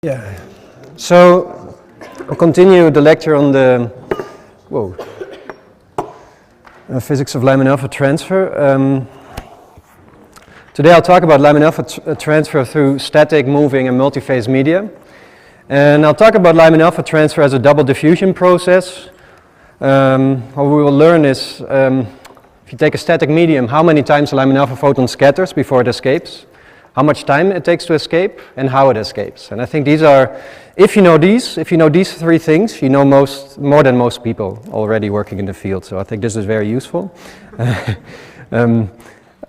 Yeah, so I'll continue the lecture on the physics of Lyman-alpha transfer. Today I'll talk about Lyman-alpha transfer through static, moving, and multiphase media. And I'll talk about Lyman-alpha transfer as a double diffusion process. What we will learn is, if you take a static medium, how many times a Lyman-alpha photon scatters before it escapes, how much time it takes to escape, and how it escapes. And I think these are, if you know these three things, you know more than most people already working in the field. So I think this is very useful.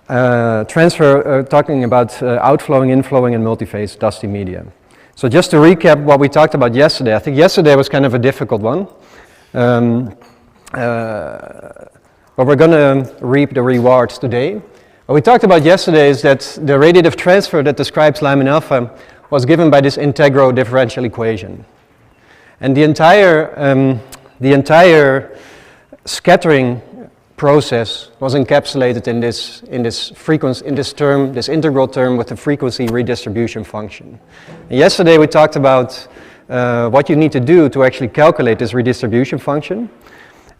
Transfer, talking about outflowing, inflowing, and multiphase dusty media. So just to recap what we talked about yesterday, I think yesterday was kind of a difficult one. But we're going to reap the rewards today. What we talked about yesterday is that the radiative transfer that describes Lyman-alpha was given by this integral differential equation. And the entire scattering process was encapsulated in this integral term with the frequency redistribution function. And yesterday we talked about what you need to do to actually calculate this redistribution function.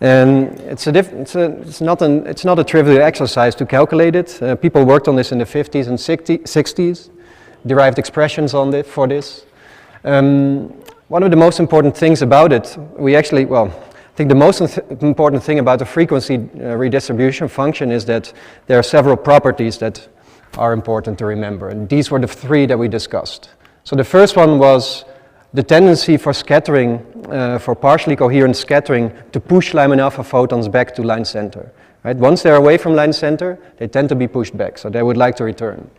And it's not a trivial exercise to calculate it. People worked on this in the 50s and 60s, derived expressions for this. One of the most important things about it, I think the most important thing about the frequency redistribution function is that there are several properties that are important to remember. And these were the three that we discussed. So the first one was the tendency for scattering, for partially coherent scattering, to push Lyman-alpha photons back to line center. Right? Once they're away from line center, they tend to be pushed back, so they would like to return.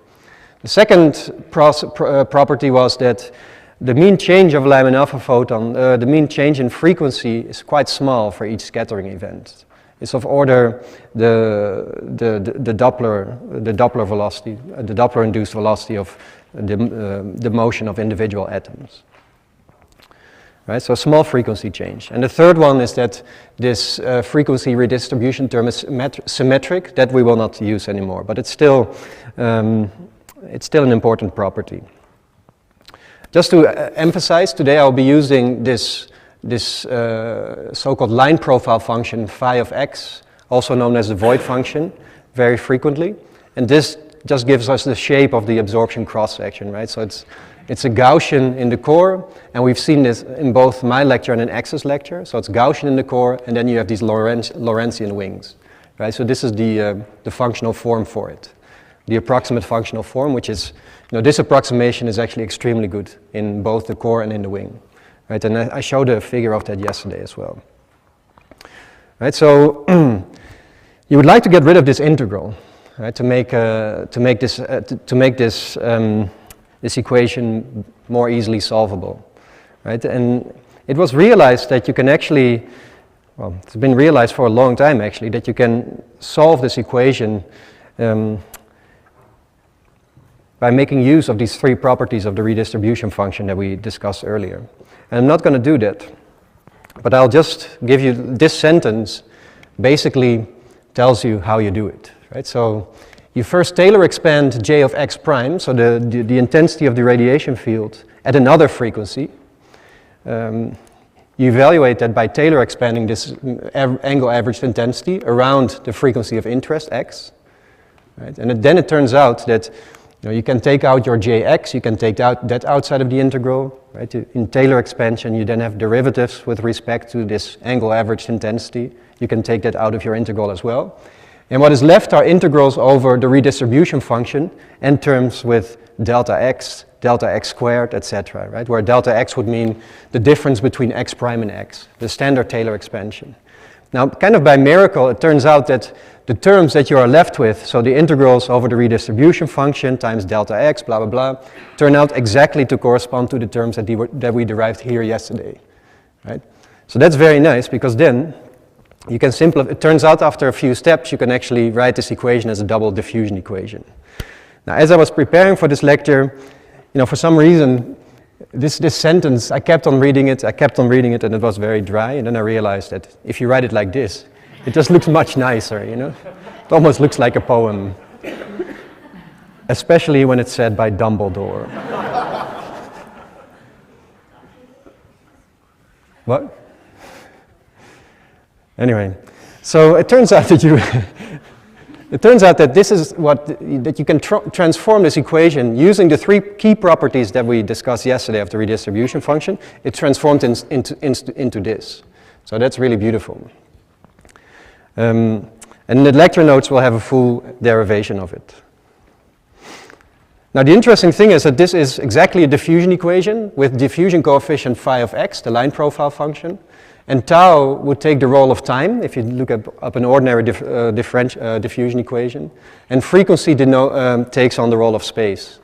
The second property was that the mean change of Lyman-alpha photon, the mean change in frequency is quite small for each scattering event. It's of order the Doppler velocity, the Doppler-induced velocity of the motion of individual atoms. Right, so small frequency change. And the third one is that this frequency redistribution term is symmetric, that we will not use anymore, but it's still an important property. Just to emphasize, today I'll be using this so-called line profile function phi of x, also known as the void function, very frequently. And this just gives us the shape of the absorption cross-section, right? So it's a Gaussian in the core, and we've seen this in both my lecture and in X's lecture. So it's Gaussian in the core, and then you have these Lorentzian wings, right? So this is the functional form for it, the approximate functional form, which is, this approximation is actually extremely good in both the core and in the wing, right? And I showed a figure of that yesterday as well, right? So you would like to get rid of this integral, right? To make this equation more easily solvable, right? And it was realized that you can actually, it's been realized for a long time actually, that you can solve this equation by making use of these three properties of the redistribution function that we discussed earlier. And I'm not going to do that, but I'll just give you, this sentence basically tells you how you do it, right? So you first Taylor expand J of x prime, so the intensity of the radiation field at another frequency. You evaluate that by Taylor expanding this angle averaged intensity around the frequency of interest, x. Right? And then it turns out that you can take out your Jx, you can take out that outside of the integral. Right? In Taylor expansion, you then have derivatives with respect to this angle averaged intensity. You can take that out of your integral as well. And what is left are integrals over the redistribution function and terms with delta x squared, etc., right? Where delta x would mean the difference between x prime and x, the standard Taylor expansion. Now, kind of by miracle, it turns out that the terms that you are left with, so the integrals over the redistribution function times delta x, blah, blah, blah, turn out exactly to correspond to the terms that we derived here yesterday, right? So that's very nice, because then you can simplify. It turns out after a few steps you can actually write this equation as a double diffusion equation. Now, as I was preparing for this lecture, for some reason, this sentence, I kept on reading it, and it was very dry, and then I realized that if you write it like this, it just looks much nicer, It almost looks like a poem. especially when it's said by Dumbledore. What? Anyway, so it turns out that this is that you can transform this equation using the three key properties that we discussed yesterday of the redistribution function. It's transformed into this. So that's really beautiful. And in the lecture notes we'll have a full derivation of it. Now the interesting thing is that this is exactly a diffusion equation with diffusion coefficient phi of x, the line profile function, and tau would take the role of time if you look up an ordinary diffusion equation, and frequency takes on the role of space.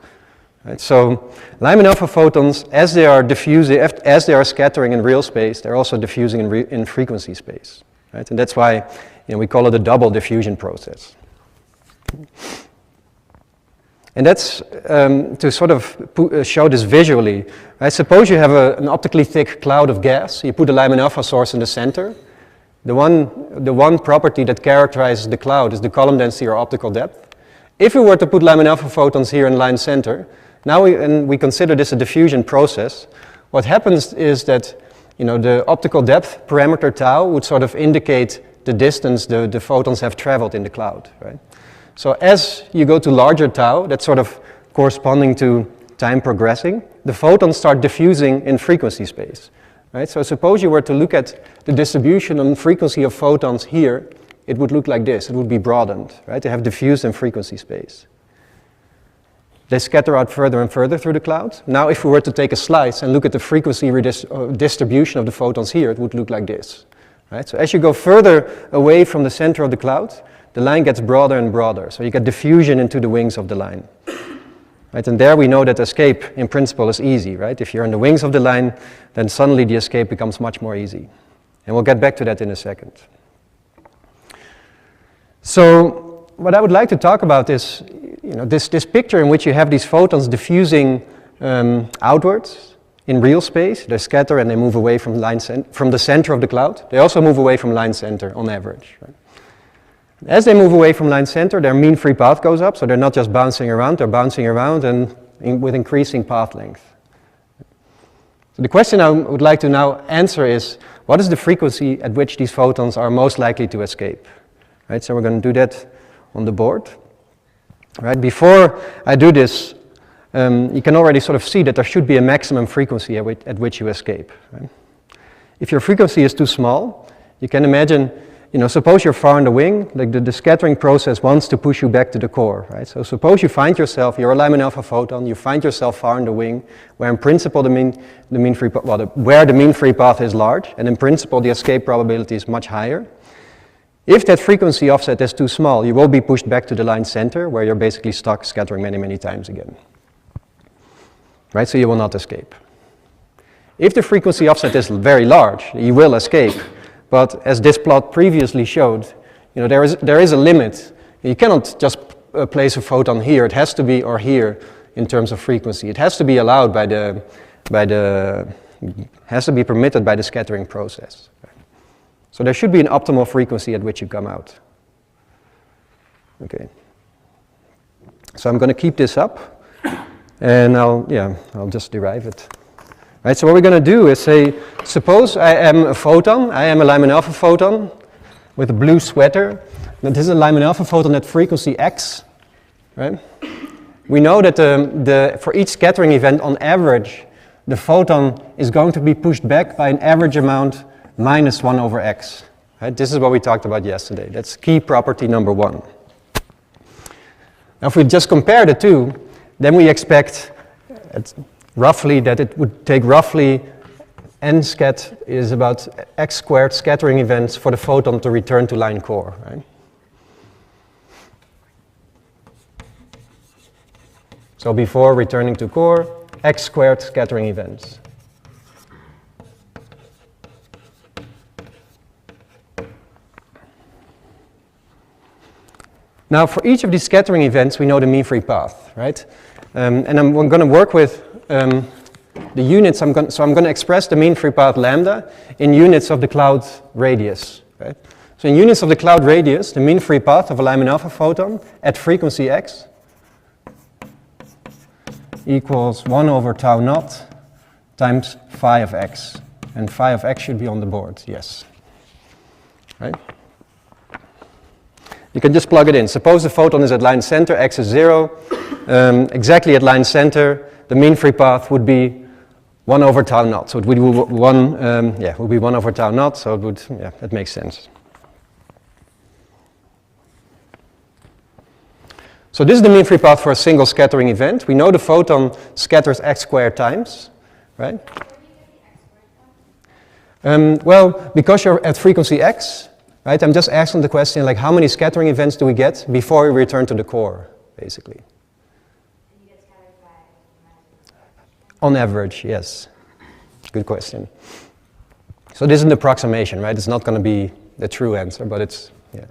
Right? So Lyman-alpha photons, as they are scattering in real space, they're also diffusing in frequency space. Right? And that's why we call it a double diffusion process. And that's to sort of show this visually. I suppose you have an optically thick cloud of gas. You put a Lyman-alpha source in the center. The one property that characterizes the cloud is the column density or optical depth. If we were to put Lyman-alpha photons here in line center, now we consider this a diffusion process. What happens is that the optical depth parameter tau would sort of indicate the distance the photons have traveled in the cloud, right? So as you go to larger tau, that's sort of corresponding to time progressing, the photons start diffusing in frequency space, right? So suppose you were to look at the distribution and frequency of photons here, it would look like this. It would be broadened, right? They have diffused in frequency space. They scatter out further and further through the cloud. Now if we were to take a slice and look at the frequency distribution of the photons here, it would look like this, right? So as you go further away from the center of the cloud, the line gets broader and broader, so you get diffusion into the wings of the line. Right? And there we know that escape, in principle, is easy. Right? If you're in the wings of the line, then suddenly the escape becomes much more easy. And we'll get back to that in a second. So what I would like to talk about is this picture in which you have these photons diffusing outwards in real space. They scatter and they move away from the center of the cloud. They also move away from line center on average. Right? As they move away from line center, their mean free path goes up, so they're not just bouncing around, they're bouncing around and with increasing path length. So the question I would like to now answer is, what is the frequency at which these photons are most likely to escape? Right, so we're going to do that on the board. Right, before I do this, you can already sort of see that there should be a maximum frequency at which you escape. Right? If your frequency is too small, you can imagine suppose you're far in the wing, like the scattering process wants to push you back to the core, right? So suppose you find yourself, you're a Lyman-alpha photon, you find yourself far in the wing, where in principle the mean free path is large, and in principle the escape probability is much higher. If that frequency offset is too small, you will be pushed back to the line center, where you're basically stuck scattering many, many times again. Right, so you will not escape. If the frequency offset is very large, you will escape. But as this plot previously showed, there is a limit. You cannot just place a photon here. It has to be, or here, in terms of frequency. It has to be allowed has to be permitted by the scattering process. So there should be an optimal frequency at which you come out. Okay. So I'm going to keep this up, and I'll just derive it. Right, so what we're going to do is say, suppose I am a photon, I am a Lyman-alpha photon with a blue sweater. This is a Lyman-alpha photon at frequency x. Right? We know that for each scattering event, on average, the photon is going to be pushed back by an average amount minus 1 over x. Right? This is what we talked about yesterday. That's key property number 1. Now if we just compare the two, then we expect roughly that it would take roughly n scat is about x squared scattering events for the photon to return to line core. Right? So before returning to core, x squared scattering events. Now for each of these scattering events we know the mean free path, right? And I'm going to work with the units, so I'm going to express the mean free path lambda in units of the cloud radius. Right? So in units of the cloud radius, the mean free path of a Lyman-alpha photon at frequency x equals 1 over tau naught times phi of x. And phi of x should be on the board, yes. Right? You can just plug it in. Suppose the photon is at line center, x is 0. Exactly at line center, the mean free path would be 1 over tau naught. So it would be 1 over tau naught, so it would, yeah, that makes sense. So this is the mean free path for a single scattering event. We know the photon scatters x squared times, right? Well, because you're at frequency x, right, I'm just asking the question, like, how many scattering events do we get before we return to the core, basically? And you get scattered by On average, yes. Good question. So this is an approximation, right? It's not going to be the true answer, but it's, yeah.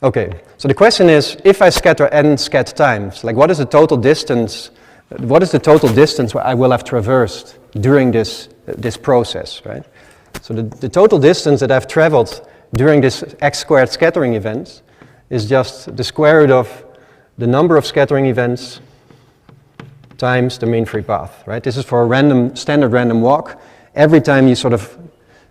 Okay, so the question is, if I scatter n scat times, like what is the total distance I will have traversed during this process, right? So the total distance that I've traveled during this x squared scattering event is just the square root of the number of scattering events times the mean free path, right? This is for a standard random walk. Every time you sort of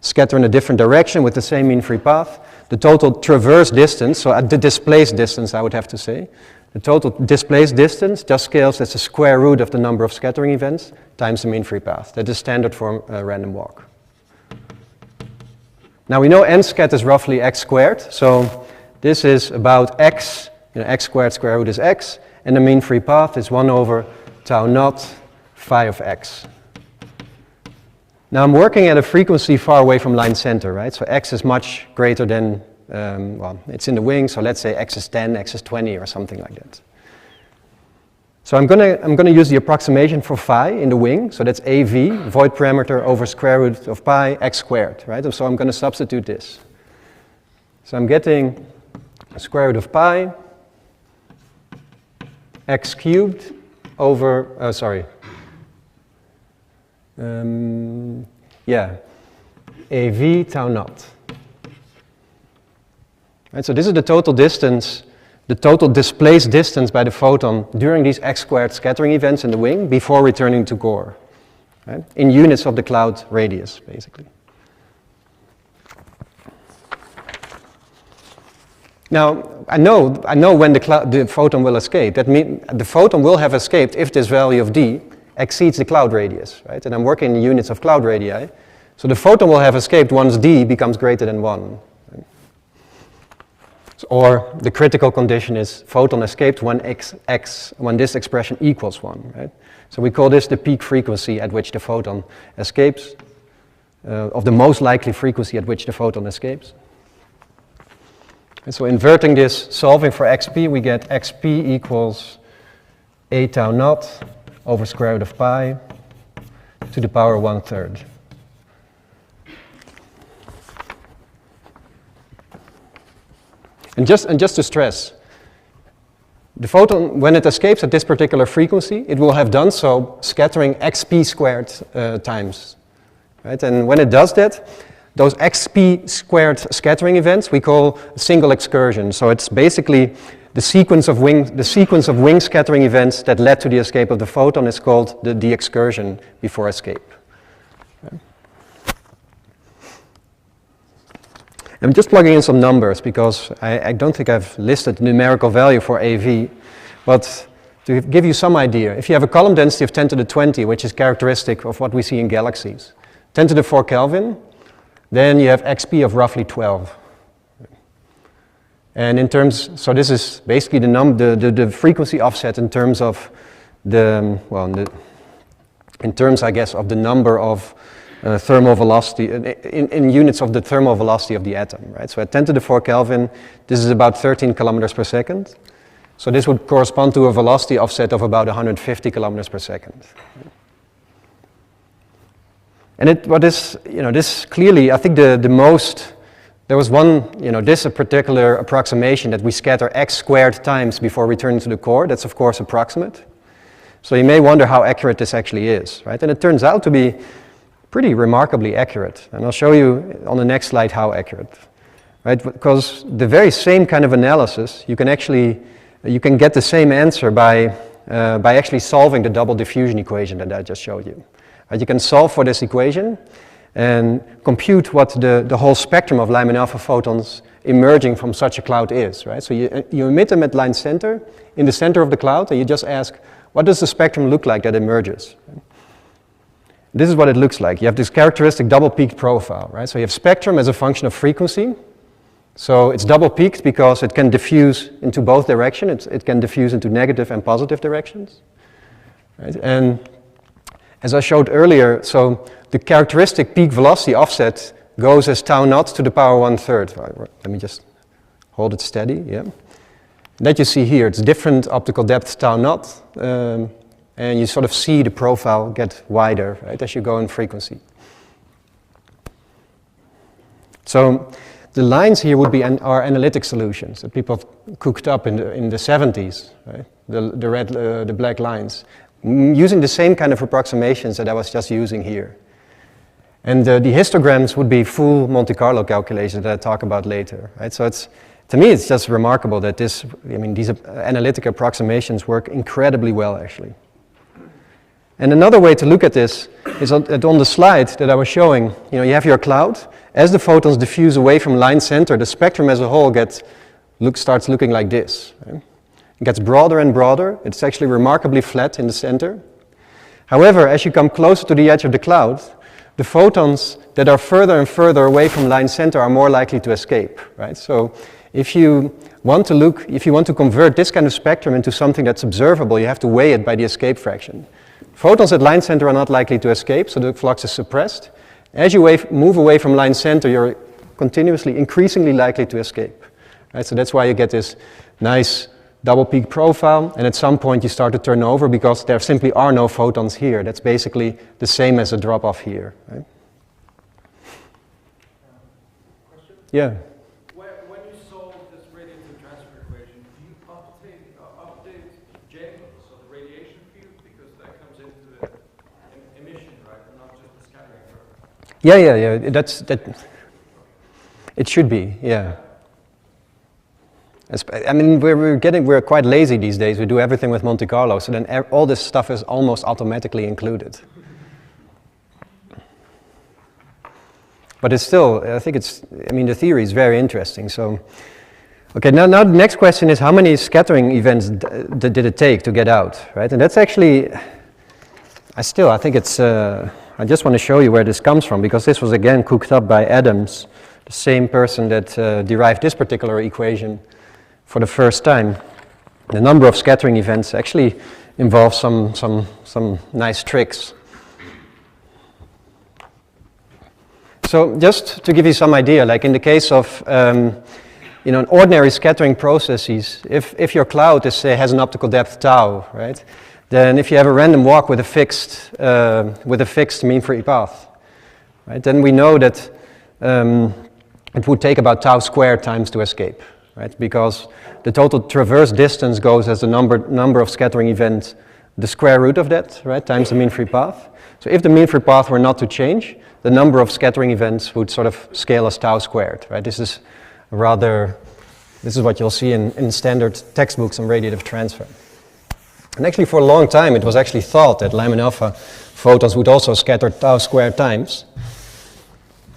scatter in a different direction with the same mean free path, the total traverse distance, so the displaced distance I would have to say, the total displaced distance just scales as the square root of the number of scattering events times the mean free path. That is standard for a random walk. Now we know n scat is roughly x squared, so this is about x, x squared square root is x, and the mean free path is 1 over tau naught phi of x. Now I'm working at a frequency far away from line center, right? So x is much greater than, well, it's in the wing, so let's say x is 10, x is 20, or something like that. So I'm gonna use the approximation for phi in the wing, so that's AV, void parameter over square root of pi x squared, right? So I'm gonna substitute this. So I'm getting square root of pi x cubed over, AV tau naught. Right, so this is the total distance, the total displaced distance by the photon during these x squared scattering events in the wing before returning to core, right? In units of the cloud radius, basically. Now, I know when the photon will escape. That means the photon will have escaped if this value of d exceeds the cloud radius, right? And I'm working in units of cloud radii. So the photon will have escaped once d becomes greater than 1. Right? So, or the critical condition is photon escaped when when this expression equals 1, right? So we call this the peak frequency at which the photon escapes, of the most likely frequency at which the photon escapes. And so inverting this, solving for xp, we get xp equals a tau naught over square root of pi to the power 1/3. And just to stress, the photon, when it escapes at this particular frequency, it will have done so scattering xp squared times, right? And when it does that, those xp squared scattering events we call single excursion. So it's basically the sequence of wing scattering events that led to the escape of the photon is called the excursion before escape. Okay. I'm just plugging in some numbers because I don't think I've listed the numerical value for AV, but to give you some idea, if you have a column density of 10 to the 20, which is characteristic of what we see in galaxies, 10 to the 4 Kelvin, then you have xp of roughly 12. And in terms, so this is basically the frequency offset in terms of in terms, I guess, of the number of thermal velocity, in units of the thermal velocity of the atom, right? So at 10 to the 4 Kelvin, this is about 13 kilometers per second. So this would correspond to a velocity offset of about 150 kilometers per second. And this clearly, I think there was one, this a particular approximation that we scatter x squared times before returning to the core. That's of course approximate. So you may wonder how accurate this actually is, right? And it turns out to be pretty remarkably accurate. And I'll show you on the next slide how accurate, right? Because the very same kind of analysis, you can get the same answer by by actually solving the double diffusion equation that I just showed you. You can solve for this equation and compute what the whole spectrum of Lyman-alpha photons emerging from such a cloud is, right? So you emit them at line center, in the center of the cloud, and you just ask, what does the spectrum look like that emerges? This is what it looks like. You have this characteristic double-peaked profile, right? So you have spectrum as a function of frequency. So it's double-peaked because it can diffuse into both directions. It can diffuse into negative and positive directions, right? And as I showed earlier, so the characteristic peak velocity offset goes as tau naught to the power 1/3. Let me just hold it steady, yeah. That you see here, it's different optical depth tau naught, and you sort of see the profile get wider, right, as you go in frequency. So the lines here would be our analytic solutions that people have cooked up in the 70s, right? The black lines, using the same kind of approximations that I was just using here. And the histograms would be full Monte Carlo calculations that I talk about later, right? So to me, it's just remarkable that these analytic approximations work incredibly well, actually. And another way to look at this is on the slide that I was showing. You have your cloud. As the photons diffuse away from line center, the spectrum as a whole starts looking like this, right? It gets broader and broader. It's actually remarkably flat in the center. However, as you come closer to the edge of the cloud, the photons that are further and further away from line center are more likely to escape, right? So if you want to convert this kind of spectrum into something that's observable, you have to weigh it by the escape fraction. Photons at line center are not likely to escape, so the flux is suppressed. As you move away from line center, you're continuously, increasingly likely to escape, right? So that's why you get this nice double peak profile, and at some point you start to turn over because there simply are no photons here. That's basically the same as a drop off here, right? Question? Yeah. When you solve this radiative transfer equation, do you update J, so the radiation field, because that comes into the emission, right, and not just the scattering curve? Yeah. It should be, yeah. I mean, we're quite lazy these days. We do everything with Monte Carlo, so then all this stuff is almost automatically included. But it's still, the theory is very interesting. So, okay, now the next question is, how many scattering events did it take to get out, right? And that's actually, I just want to show you where this comes from, because this was again cooked up by Adams, the same person that derived this particular equation for the first time. The number of scattering events actually involves some nice tricks. So just to give you some idea, like in the case of in ordinary scattering processes, if your cloud has an optical depth tau, right, then if you have a random walk with a fixed mean-free path, right, then we know that it would take about tau squared times to escape, right? Because the total traverse distance goes as the number of scattering events, the square root of that, right, times the mean-free path. So if the mean-free path were not to change, the number of scattering events would sort of scale as tau squared, right? This is what you'll see in standard textbooks on radiative transfer. And actually for a long time it was actually thought that Lyman-alpha photons would also scatter tau squared times.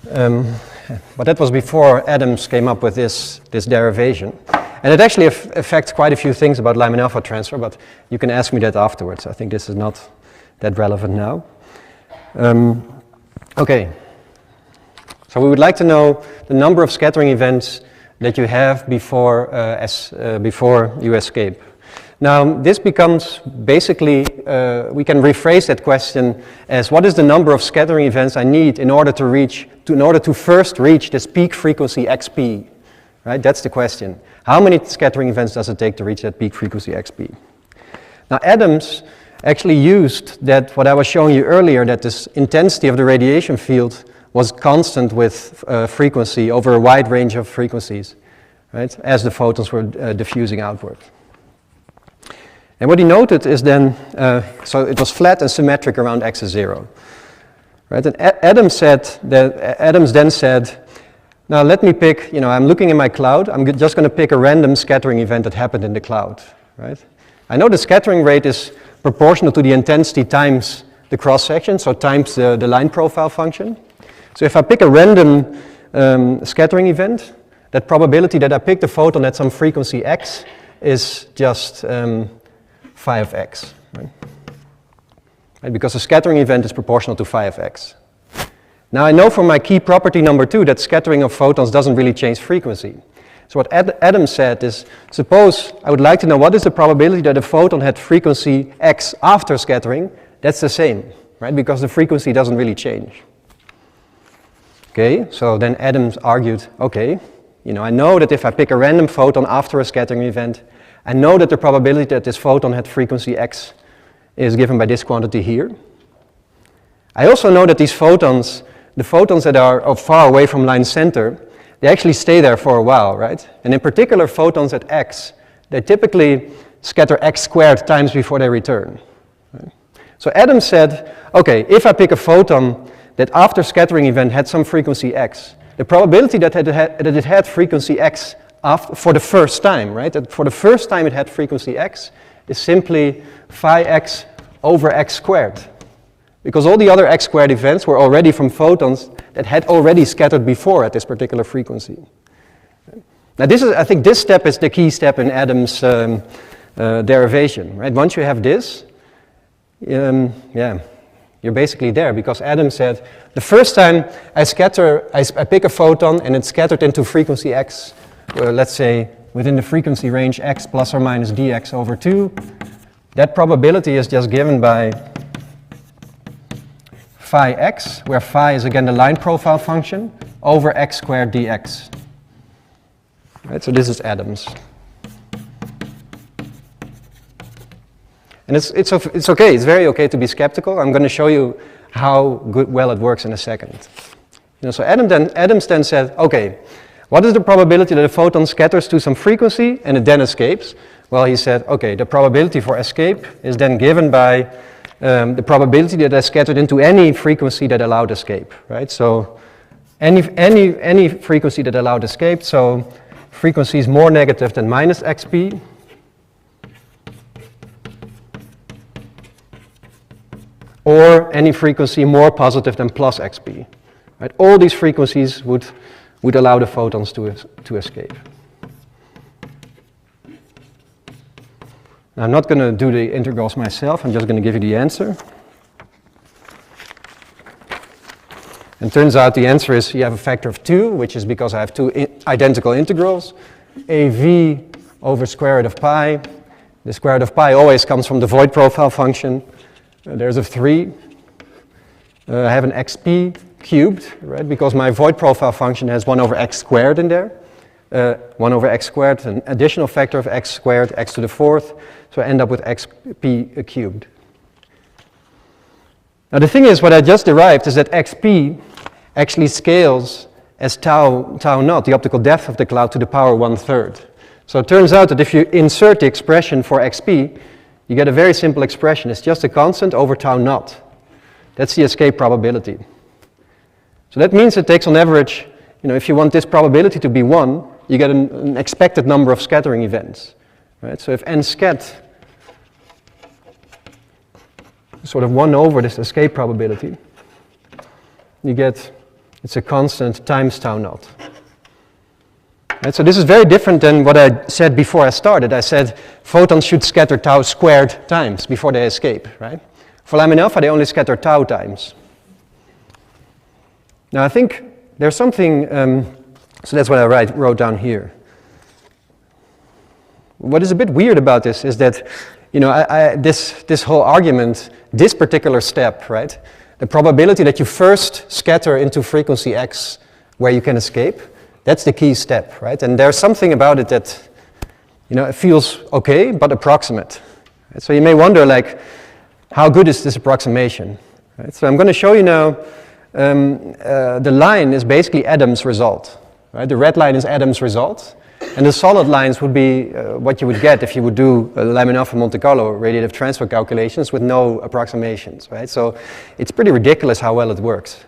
But that was before Adams came up with this derivation. And it actually affects quite a few things about Lyman-alpha transfer, but you can ask me that afterwards. I think this is not that relevant now. Okay, so we would like to know the number of scattering events that you have before you escape. Now, this becomes basically, we can rephrase that question as, what is the number of scattering events I need in order to first reach this peak frequency xp, right? That's the question. How many scattering events does it take to reach that peak frequency xp? Now, Adams actually used what I was showing you earlier, that this intensity of the radiation field was constant with frequency over a wide range of frequencies, right, as the photons were diffusing outward. And what he noted is then, so it was flat and symmetric around x is 0. Right? And Adams then said, now let me pick, I'm looking in my cloud, I'm just going to pick a random scattering event that happened in the cloud. Right? I know the scattering rate is proportional to the intensity times the cross-section, so times the line profile function. So if I pick a random scattering event, that probability that I picked a photon at some frequency x is just phi of x, right? Right, because the scattering event is proportional to phi of x. Now I know from my key property number 2 that scattering of photons doesn't really change frequency. So what Adam said is, suppose I would like to know what is the probability that a photon had frequency x after scattering. That's the same, right? Because the frequency doesn't really change. Okay, so then Adams argued, okay, I know that if I pick a random photon after a scattering event, I know that the probability that this photon had frequency x is given by this quantity here. I also know that these photons, the photons that are far away from line center, they actually stay there for a while, right? And in particular, photons at x, they typically scatter x squared times before they return. Right? So Adams said, okay, if I pick a photon that after scattering event had some frequency x, the probability that it had frequency x for the first time, right? That for the first time it had frequency x is simply phi x over x squared. Because all the other x squared events were already from photons that had already scattered before at this particular frequency. Now I think this step is the key step in Adams' derivation, right? Once you have this, you're basically there, because Adams said, the first time I pick a photon and it's scattered into frequency x, let's say within the frequency range x plus or minus dx over 2, that probability is just given by phi x, where phi is again the line profile function, over x squared dx. Right, so this is Adams. And it's okay, it's very okay to be skeptical. I'm going to show you how well it works in a second. So Adams then said, okay, what is the probability that a photon scatters to some frequency and it then escapes? Well, he said, okay, the probability for escape is then given by the probability that I scattered into any frequency that allowed escape, right? So any frequency that allowed escape, so frequency is more negative than minus xp, or any frequency more positive than plus xp. Right? All these frequencies would allow the photons to escape. Now, I'm not going to do the integrals myself, I'm just going to give you the answer. And turns out the answer is you have a factor of 2, which is because I have two identical integrals. AV over square root of pi. The square root of pi always comes from the void profile function. There's a 3. I have an xp cubed, right? Because my void profile function has 1 over x squared in there. 1 over x squared, an additional factor of x squared, x to the 4th. So I end up with xp cubed. Now the thing is, what I just derived is that xp actually scales as tau naught, the optical depth of the cloud, to the power 1/3. So it turns out that if you insert the expression for xp, you get a very simple expression. It's just a constant over tau naught. That's the escape probability. So that means it takes on average, if you want this probability to be 1, you get an expected number of scattering events. Right? So if n scat is sort of 1 over this escape probability, you get, it's a constant times tau naught. Right, so this is very different than what I said before I started. I said photons should scatter tau squared times before they escape, right? For Lyman-alpha, they only scatter tau times. Now I think there's something, so that's what I wrote down here. What is a bit weird about this is that, this whole argument, this particular step, right? The probability that you first scatter into frequency x where you can escape, that's the key step, right? And there's something about it that, it feels okay, but approximate. Right? So you may wonder, how good is this approximation? Right? So I'm going to show you now, the line is basically Adams' result. Right? The red line is Adams' result, and the solid lines would be what you would get if you would do Lyman-alpha Monte Carlo radiative transfer calculations with no approximations. Right? So it's pretty ridiculous how well it works.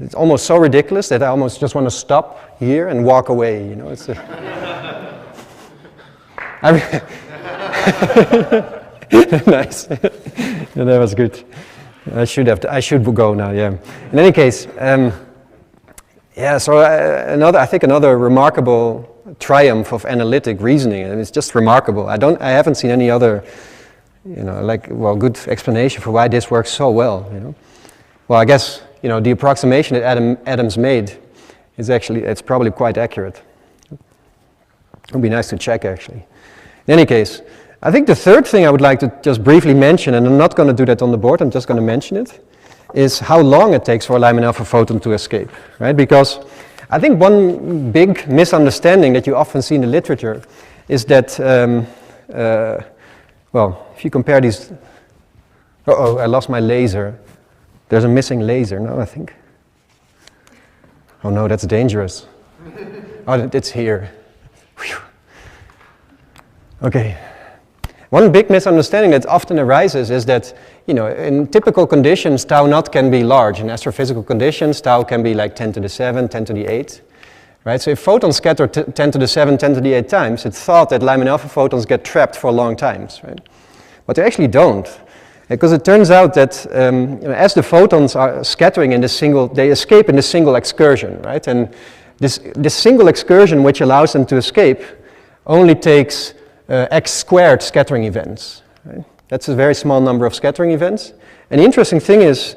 It's almost so ridiculous that I almost just want to stop here and walk away. It's Nice. Yeah, that was good. I should go now. Yeah. In any case, yeah. So I think another remarkable triumph of analytic reasoning, and it's just remarkable. I haven't seen any other, good explanation for why this works so well. Well, I guess the approximation that Adams made is it's probably quite accurate. It would be nice to check, actually. In any case, I think the third thing I would like to just briefly mention, and I'm not going to do that on the board, I'm just going to mention it, is how long it takes for a Lyman-alpha photon to escape, right? Because I think one big misunderstanding that you often see in the literature is that, if you compare these, I lost my laser. There's a missing laser now, I think. Oh no, that's dangerous. Oh, it's here. Whew. Okay. One big misunderstanding that often arises is that, in typical conditions, tau naught can be large. In astrophysical conditions, tau can be like 10 to the 7, 10 to the 8. Right? So if photons scatter 10 to the 7, 10 to the 8 times, it's thought that Lyman-alpha photons get trapped for long times. Right? But they actually don't. Because it turns out that as the photons are scattering in they escape in this single excursion. Right? And this single excursion, which allows them to escape, only takes x squared scattering events. Right? That's a very small number of scattering events. And the interesting thing is,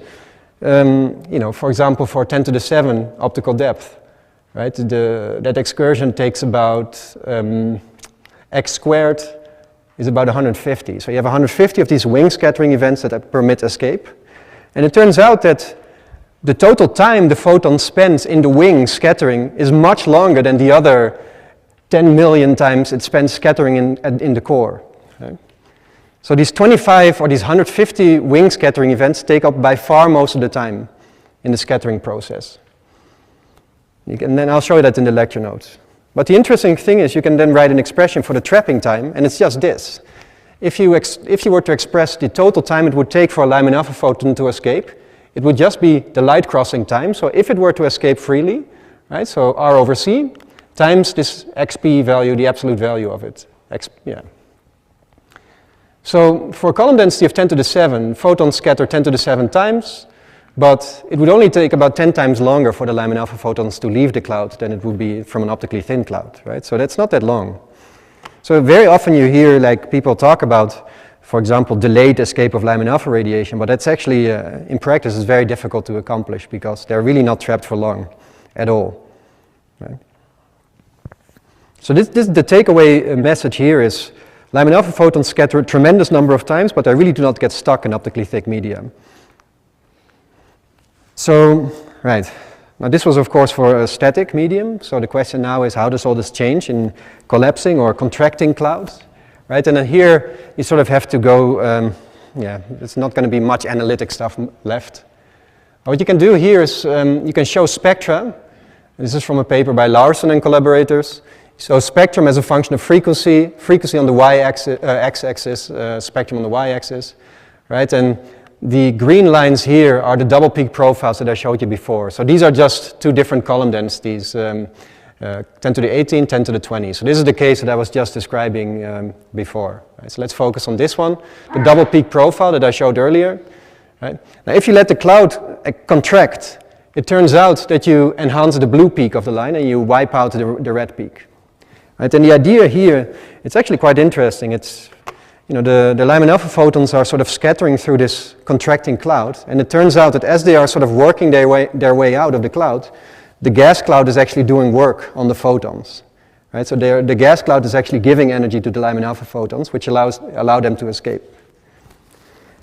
for example, for 10 to the 7 optical depth, right? That excursion takes about x squared is about 150. So you have 150 of these wing scattering events that permit escape. And it turns out that the total time the photon spends in the wing scattering is much longer than the other 10 million times it spends scattering in the core. Okay? So these 25 or these 150 wing scattering events take up by far most of the time in the scattering process. And then I'll show you that in the lecture notes. But the interesting thing is you can then write an expression for the trapping time, and it's just this. If you were to express the total time it would take for a Lyman-alpha photon to escape, it would just be the light crossing time. So if it were to escape freely, right, so R over C, times this xp value, the absolute value of it. So for a column density of 10 to the 7, photons scatter 10 to the 7 times, but it would only take about 10 times longer for the Lyman-alpha photons to leave the cloud than it would be from an optically thin cloud, right? So that's not that long. So very often you hear people talk about, for example, delayed escape of Lyman-alpha radiation, but that's actually, in practice, is very difficult to accomplish because they're really not trapped for long at all, right? So the takeaway message here is Lyman-alpha photons scatter a tremendous number of times, but they really do not get stuck in optically thick media. So, right, now this was of course for a static medium, so the question now is how does all this change in collapsing or contracting clouds, right? And then here you sort of have to go, it's not going to be much analytic stuff left. What you can do here is you can show spectra. This is from a paper by Larson and collaborators. So spectrum as a function of frequency on the y-axis, x-axis, spectrum on the y-axis, right? And the green lines here are the double peak profiles that I showed you before. So these are just two different column densities, 10 to the 18, 10 to the 20. So this is the case that I was just describing before. Right? So let's focus on this one, the double peak profile that I showed earlier. Right? Now if you let the cloud contract, it turns out that you enhance the blue peak of the line and you wipe out the red peak. Right? And the idea here, it's actually quite interesting. It's, the Lyman-alpha photons are sort of scattering through this contracting cloud, and it turns out that as they are sort of working their way out of the cloud, the gas cloud is actually doing work on the photons. Right? So the gas cloud is actually giving energy to the Lyman-alpha photons, which allow them to escape.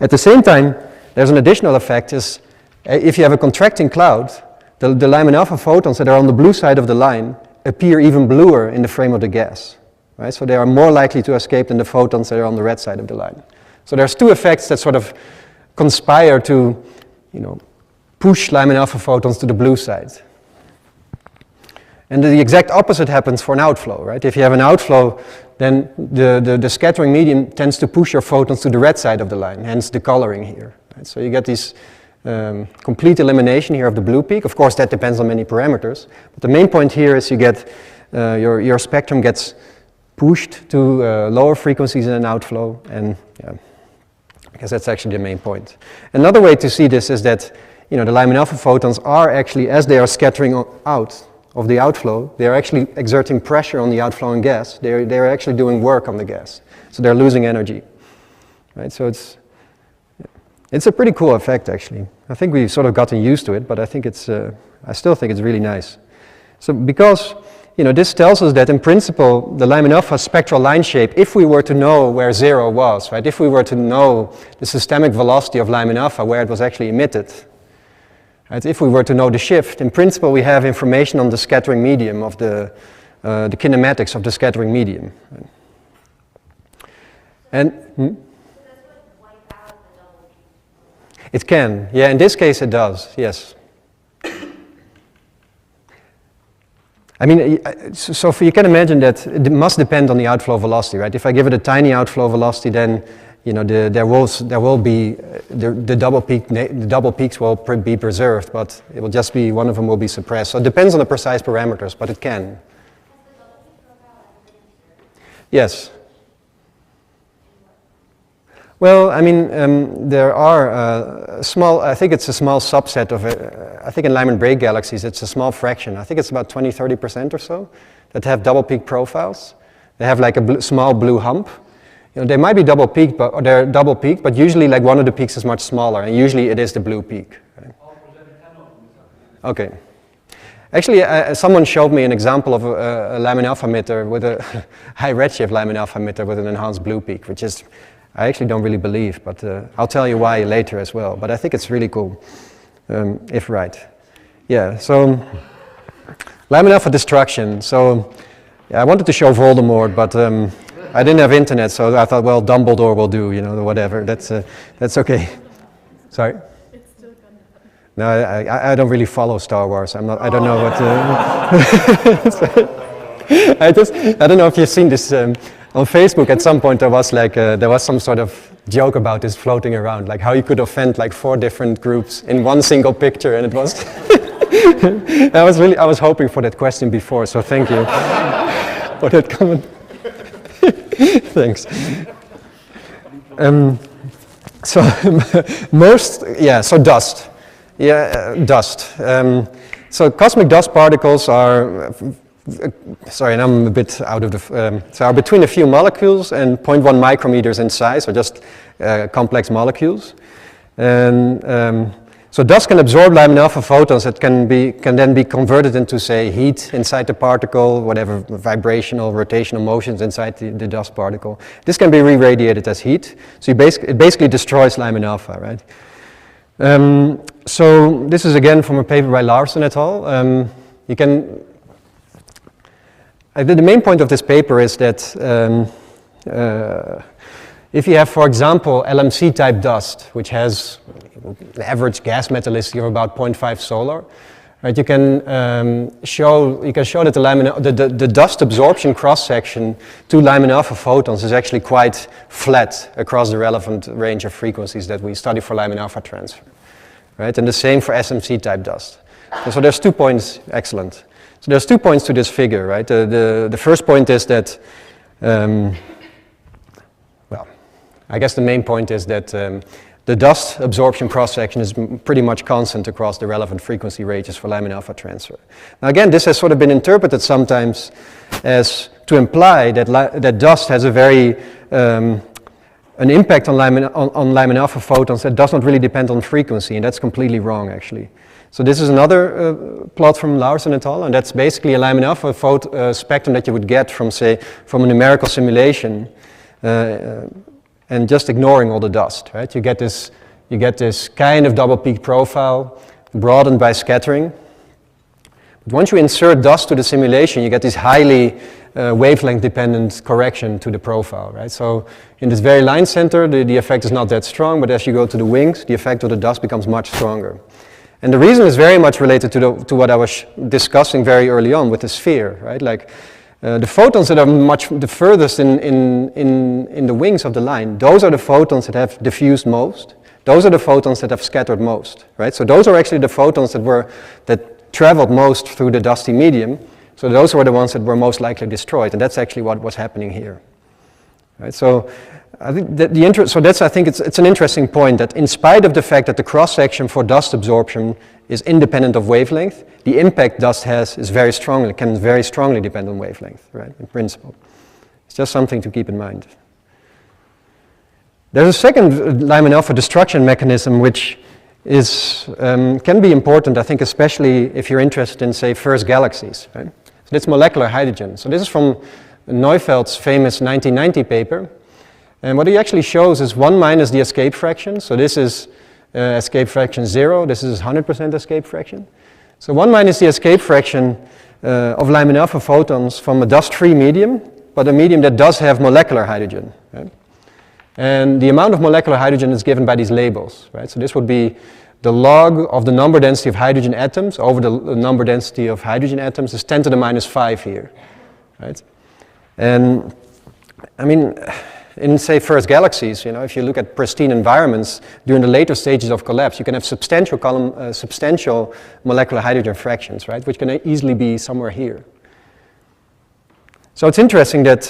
At the same time, there's an additional effect is if you have a contracting cloud, the Lyman-alpha photons that are on the blue side of the line appear even bluer in the frame of the gas. Right? So they are more likely to escape than the photons that are on the red side of the line. So there's two effects that sort of conspire to, push Lyman-alpha photons to the blue side. And the exact opposite happens for an outflow, right? If you have an outflow, then the scattering medium tends to push your photons to the red side of the line, hence the coloring here. Right? So you get this complete elimination here of the blue peak. Of course, that depends on many parameters. But the main point here is you get, your spectrum gets pushed to lower frequencies in an outflow, and yeah, I guess that's actually the main point. Another way to see this is that, you know, the Lyman-alpha photons are actually, as they are scattering out of the outflow, they are actually exerting pressure on the outflowing gas. They're actually doing work on the gas, so they're losing energy, right? So it's a pretty cool effect, actually. I think we've sort of gotten used to it, but I think I still think it's really nice. So because, you know, this tells us that in principle, the Lyman-alpha spectral line shape, if we were to know where zero was, right, if we were to know the systemic velocity of Lyman-alpha, where it was actually emitted, right, if we were to know the shift, in principle, we have information on the scattering medium of the kinematics of the scattering medium. Right? And it can, yeah, in this case it does, yes. I mean, so you can imagine that it must depend on the outflow velocity, right? If I give it a tiny outflow velocity, then, you know, there will be the double peaks will be preserved, but it will just be, one of them will be suppressed. So it depends on the precise parameters, but it can. Yes. Well, I mean, there are I think it's a small subset of it. I think in Lyman break galaxies, it's a small fraction. I think it's about 20-30% or so that have double peak profiles. They have like a small blue hump. You know, they might be double peaked, or they're double peaked, but usually like one of the peaks is much smaller, and usually it is the blue peak. Right? Okay. Actually, someone showed me an example of a Lyman-alpha emitter with a high redshift Lyman-alpha emitter with an enhanced blue peak, which is, I actually don't really believe, but I'll tell you why later as well. But I think it's really cool, if right. Yeah, so Lyman-alpha destruction. So yeah, I wanted to show Voldemort, but I didn't have internet, so I thought, well, Dumbledore will do, you know, whatever. That's okay. Sorry? It's still gonna happen. No, I don't really follow Star Wars. I don't know what. I don't know if you've seen this. On Facebook, at some point, there was some sort of joke about this floating around, like how you could offend like 4 different groups in one single picture, and it was. I was hoping for that question before, so thank you for that comment. Thanks. So dust. Yeah, dust. So cosmic dust particles are. Sorry, and I'm a bit out of the. So are between a few molecules and 0.1 micrometers in size, or just complex molecules. And so dust can absorb Lyman-alpha photons that can then be converted into, say, heat inside the particle, whatever vibrational, rotational motions inside the dust particle. This can be re-radiated as heat. So it basically destroys Lyman-alpha, right? So this is again from a paper by Larsen et al. You can. The main point of this paper is that if you have, for example, LMC type dust, which has an average gas metallicity of about 0.5 solar, right? You can show that the dust absorption cross section to Lyman-alpha photons is actually quite flat across the relevant range of frequencies that we study for Lyman-alpha transfer, right? And the same for SMC type dust. So there's 2 points. Excellent. So there's 2 points to this figure, right? The first point is that, well, I guess the main point is that the dust absorption cross-section is pretty much constant across the relevant frequency ranges for Lyman-alpha transfer. Now again, this has sort of been interpreted sometimes as to imply that dust has a very, an impact on Lyman-alpha photons that does not really depend on frequency, and that's completely wrong, actually. So this is another plot from Larsen et al., and that's basically a Lyman-alpha spectrum that you would get from, say, from a numerical simulation, and just ignoring all the dust, right? You get this kind of double peak profile broadened by scattering. But once you insert dust to the simulation, you get this highly wavelength dependent correction to the profile, right? So in this very line center, the effect is not that strong, but as you go to the wings, the effect of the dust becomes much stronger. And the reason is very much related to what I was discussing very early on with the sphere, right? Like the photons that are much the furthest in the wings of the line, those are the photons that have diffused most. Those are the photons that have scattered most, right? So those are actually the photons that traveled most through the dusty medium. So those were the ones that were most likely destroyed, and that's actually what was happening here. Right? So I think that I think it's an interesting point that in spite of the fact that the cross-section for dust absorption is independent of wavelength, the impact dust has is can very strongly depend on wavelength, right, in principle. It's just something to keep in mind. There's a second Lyman-alpha destruction mechanism which is, can be important, I think, especially if you're interested in, say, first galaxies. Right? So that's molecular hydrogen. So this is from Neufeld's famous 1990 paper. And what he actually shows is 1 minus the escape fraction. So this is escape fraction 0. This is 100% escape fraction. So 1 minus the escape fraction of Lyman-alpha photons from a dust-free medium, but a medium that does have molecular hydrogen. Right? And the amount of molecular hydrogen is given by these labels. Right? So this would be the log of the number density of hydrogen atoms over the number density of hydrogen atoms is 10 to the minus 5 here. Right? And I mean, in, say, first galaxies, you know, if you look at pristine environments during the later stages of collapse, you can have substantial molecular hydrogen fractions, right, which can easily be somewhere here. So it's interesting that,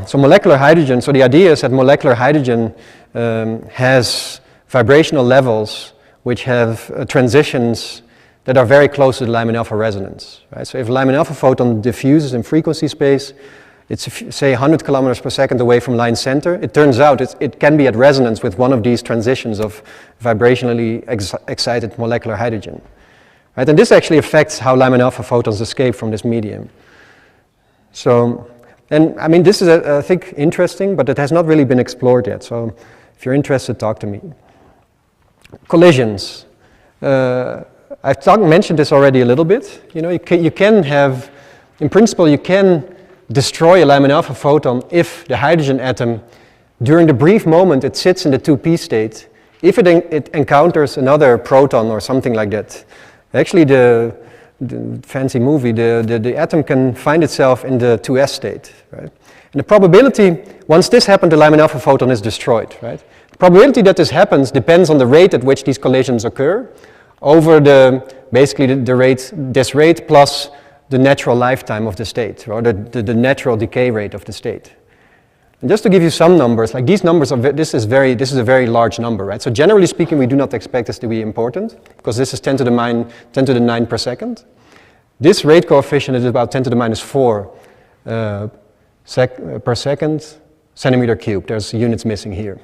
so molecular hydrogen, so the idea is that molecular hydrogen has vibrational levels which have transitions that are very close to the Lyman-alpha resonance, right? So if a Lyman-alpha photon diffuses in frequency space, it's, say, 100 kilometers per second away from line center. It turns out it can be at resonance with one of these transitions of vibrationally excited molecular hydrogen. Right? And this actually affects how Lyman-alpha photons escape from this medium. So, and I mean, this is, I think, interesting, but it has not really been explored yet. So if you're interested, talk to me. Collisions. I've mentioned this already a little bit. You know, you can have, in principle, you can destroy a Lyman-alpha photon if the hydrogen atom, during the brief moment it sits in the 2p state, if it encounters another proton or something like that. Actually, the fancy movie, the atom can find itself in the 2s state, right? And the probability, once this happens, the Lyman-alpha photon is destroyed, right? The probability that this happens depends on the rate at which these collisions occur over basically this rate plus the natural lifetime of the state, or the natural decay rate of the state. And just to give you some numbers, like these numbers, this is a very large number, right? So generally speaking, we do not expect this to be important, because this is 10 to the 9 per second. This rate coefficient is about 10 to the minus 4 per second, centimeter cubed. There's units missing here.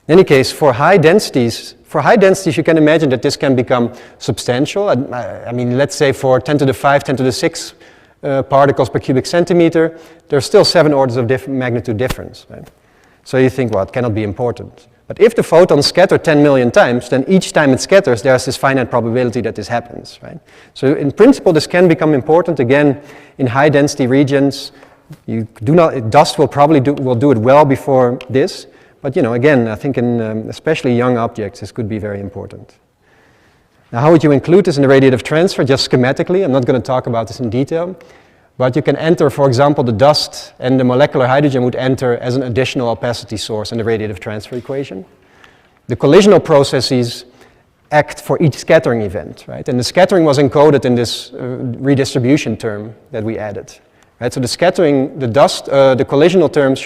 In any case, for high densities, you can imagine that this can become substantial. I mean, let's say for 10 to the 5, 10 to the 6 particles per cubic centimeter, there's still 7 orders of magnitude difference. Right? So you think, well, it cannot be important. But if the photons scatter 10 million times, then each time it scatters, there's this finite probability that this happens. Right? So in principle, this can become important. Again, in high density regions, dust will probably do it well before this. But you know, again, I think in especially young objects, this could be very important. Now, how would you include this in the radiative transfer? Just schematically, I'm not going to talk about this in detail, but you can enter, for example, the dust and the molecular hydrogen would enter as an additional opacity source in the radiative transfer equation. The collisional processes act for each scattering event, right? And the scattering was encoded in this redistribution term that we added, right? So the scattering, the collisional terms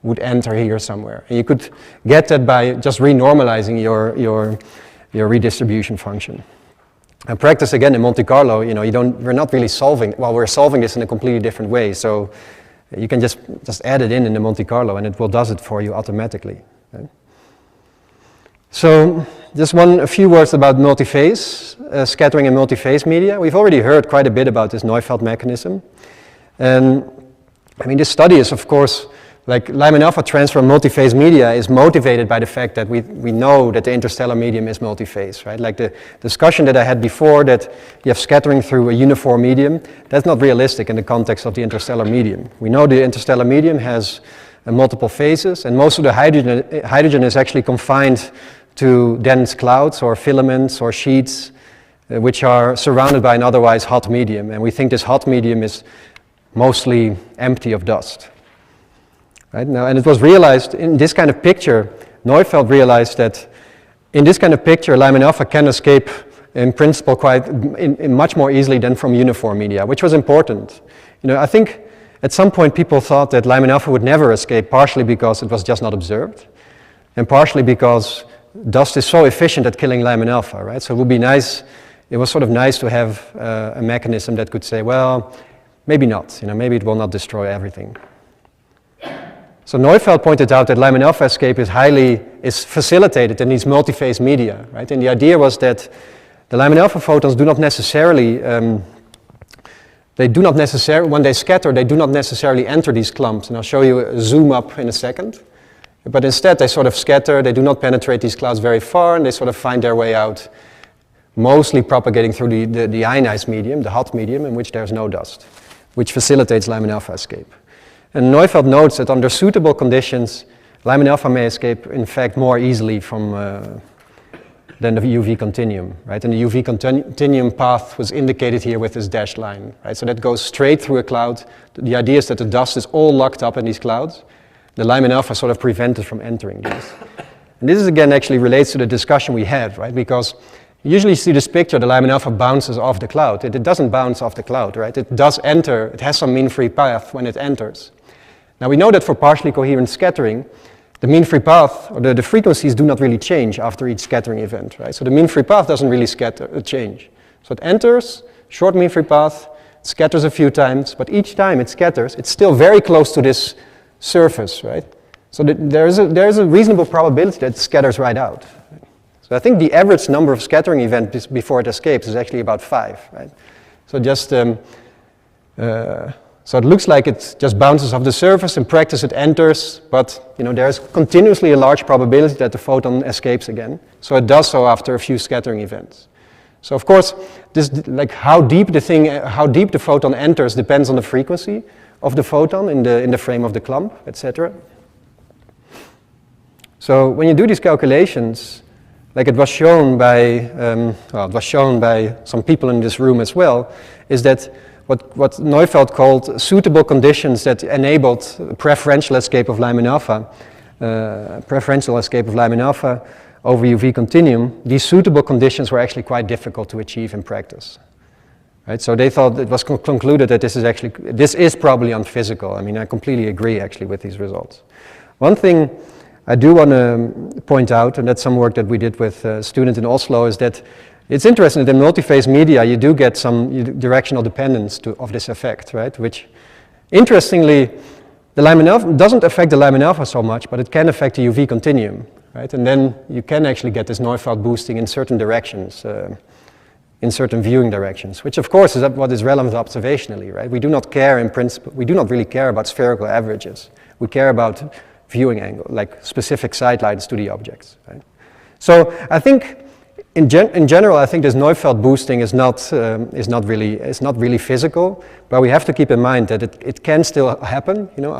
would enter here somewhere. And you could get that by just renormalizing your redistribution function. And practice again in Monte Carlo, you know, we're not really solving, well, we're solving this in a completely different way. So you can just add it in the Monte Carlo and it does it for you automatically. Okay? So just a few words about multiphase, scattering in multiphase media. We've already heard quite a bit about this Neufeld mechanism. And I mean, this study is, of course, like Lyman-alpha transfer multiphase media is motivated by the fact that we know that the interstellar medium is multiphase, right? Like the discussion that I had before that you have scattering through a uniform medium, that's not realistic in the context of the interstellar medium. We know the interstellar medium has multiple phases, and most of the hydrogen is actually confined to dense clouds or filaments or sheets which are surrounded by an otherwise hot medium, and we think this hot medium is mostly empty of dust. Right? Now, and it was realized in this kind of picture, Neufeld realized that in this kind of picture, Lyman-alpha can escape in principle quite much more easily than from uniform media, which was important. You know, I think at some point people thought that Lyman-alpha would never escape, partially because it was just not observed, and partially because dust is so efficient at killing Lyman-alpha, right? So it would be nice, it was sort of nice to have a mechanism that could say, well, maybe not, you know, maybe it will not destroy everything. So Neufeld pointed out that Lyman-alpha escape is facilitated in these multiphase media, right? And the idea was that the Lyman-alpha photons do not necessarily, when they scatter, they do not necessarily enter these clumps. And I'll show you a zoom up in a second. But instead they sort of scatter, they do not penetrate these clouds very far, and they sort of find their way out, mostly propagating through the ionized medium, the hot medium, in which there's no dust, which facilitates Lyman-alpha escape. And Neufeld notes that under suitable conditions, Lyman-alpha may escape, in fact, more easily from than the UV continuum, right? And the UV continuum path was indicated here with this dashed line, right? So that goes straight through a cloud. The idea is that the dust is all locked up in these clouds. The Lyman-alpha sort of prevented from entering these. And this is again actually relates to the discussion we had, right? Because you usually see this picture, the Lyman-alpha bounces off the cloud. It doesn't bounce off the cloud, right? It does enter, it has some mean free path when it enters. Now we know that for partially coherent scattering, the mean free path, or the frequencies do not really change after each scattering event, right? So the mean free path doesn't really change. So it enters, short mean free path, scatters a few times, but each time it scatters, it's still very close to this surface, right? So there is a reasonable probability that it scatters right out. So I think the average number of scattering events before it escapes is actually about 5, right? So just so it looks like it just bounces off the surface. In practice, it enters, but you know there's continuously a large probability that the photon escapes again. So it does so after a few scattering events. So of course, this like how deep the photon enters depends on the frequency of the photon in the frame of the clump, etc. So when you do these calculations, like it was shown by some people in this room as well, is that what Neufeld called suitable conditions that enabled preferential escape of Lyman-alpha over UV continuum, these suitable conditions were actually quite difficult to achieve in practice. Right? So they thought it was concluded that this is probably unphysical. I mean, I completely agree actually with these results. One thing I do want to point out, and that's some work that we did with a student in Oslo, is that it's interesting that in multiphase media you do get some directional dependence of this effect, right? Which, interestingly, the Lyman-alpha doesn't affect the Lyman-alpha so much, but it can affect the UV continuum, right? And then you can actually get this Neufeld boosting in certain directions, in certain viewing directions, which of course is what is relevant observationally, right? We do not care in principle, we do not really care about spherical averages. We care about viewing angle, like specific sidelines to the objects, right? So I think in general, I think this Neufeld boosting is not really physical, but we have to keep in mind that it can still happen, you know,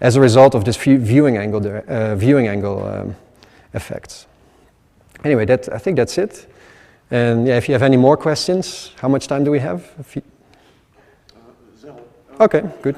as a result of this viewing angle effects. Anyway, I think that's it. And yeah, if you have any more questions, how much time do we have? Okay, good.